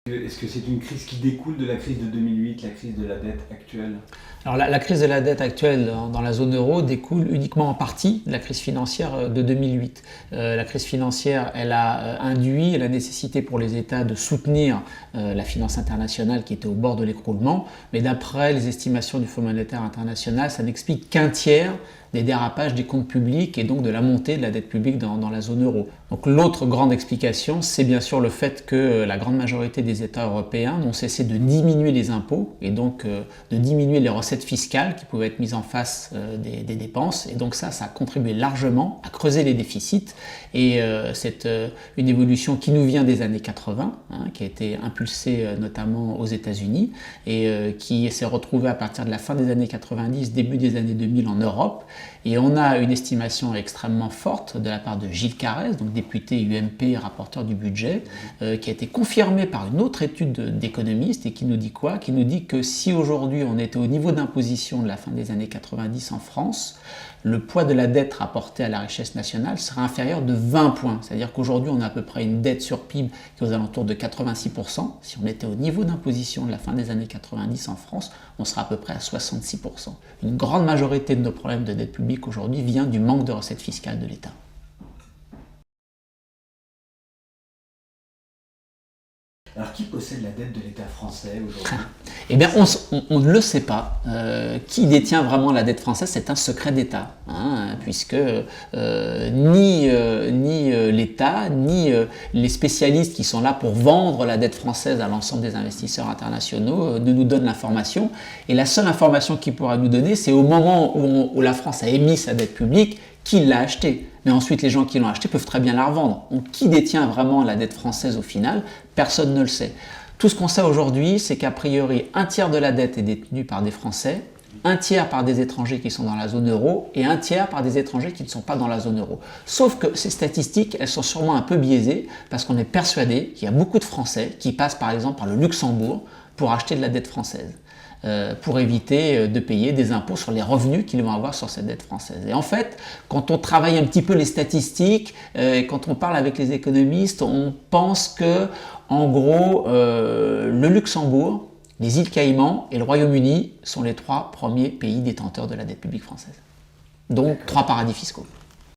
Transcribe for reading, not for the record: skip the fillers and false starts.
Est-ce que c'est une crise qui découle de la crise de 2008, la crise de la dette actuelle? Alors la crise de la dette actuelle dans la zone euro découle uniquement en partie de la crise financière de 2008. La crise financière, elle a induit la nécessité pour les États de soutenir la finance internationale qui était au bord de l'écroulement, mais d'après les estimations du Fonds monétaire international, ça n'explique qu'un tiers des dérapages des comptes publics et donc de la montée de la dette publique dans la zone euro. Donc l'autre grande explication, c'est bien sûr le fait que la grande majorité des États européens n'ont cessé de diminuer les impôts et donc de diminuer les recettes fiscales qui pouvaient être mises en face des dépenses. Et donc ça a contribué largement à creuser les déficits. Et c'est une évolution qui nous vient des années 80, qui a été impulsée notamment aux États-Unis et qui s'est retrouvée à partir de la fin des années 90, début des années 2000 en Europe. Et on a une estimation extrêmement forte de la part de Gilles Carrez, donc député UMP, rapporteur du budget, qui a été confirmée par une autre étude d'économistes et qui nous dit quoi? Qui nous dit que si aujourd'hui on était au niveau d'imposition de la fin des années 90 en France, le poids de la dette rapportée à la richesse nationale serait inférieur de 20 points. C'est-à-dire qu'aujourd'hui on a à peu près une dette sur PIB qui est aux alentours de 86%. Si on était au niveau d'imposition de la fin des années 90 en France, on sera à peu près à 66%. Une grande majorité de nos problèmes de dette publique aujourd'hui vient du manque de recettes fiscales de l'État. Alors, qui possède la dette de l'État français aujourd'hui? Eh bien, on ne le sait pas. Qui détient vraiment la dette française, c'est un secret d'État, puisque ni l'État, ni les spécialistes qui sont là pour vendre la dette française à l'ensemble des investisseurs internationaux ne nous donnent l'information. Et la seule information qu'ils pourra nous donner, c'est au moment où la France a émis sa dette publique, qui l'a achetée. Mais ensuite, les gens qui l'ont acheté peuvent très bien la revendre. Donc, qui détient vraiment la dette française au final? Personne ne le sait. Tout ce qu'on sait aujourd'hui, c'est qu'a priori, un tiers de la dette est détenue par des Français, un tiers par des étrangers qui sont dans la zone euro et un tiers par des étrangers qui ne sont pas dans la zone euro. Sauf que ces statistiques, elles sont sûrement un peu biaisées parce qu'on est persuadé qu'il y a beaucoup de Français qui passent par exemple par le Luxembourg pour acheter de la dette française. Pour éviter de payer des impôts sur les revenus qu'ils vont avoir sur cette dette française. Et en fait, quand on travaille un petit peu les statistiques, quand on parle avec les économistes, on pense que, en gros, le Luxembourg, les îles Caïmans et le Royaume-Uni sont les 3 premiers pays détenteurs de la dette publique française. Donc 3 paradis fiscaux.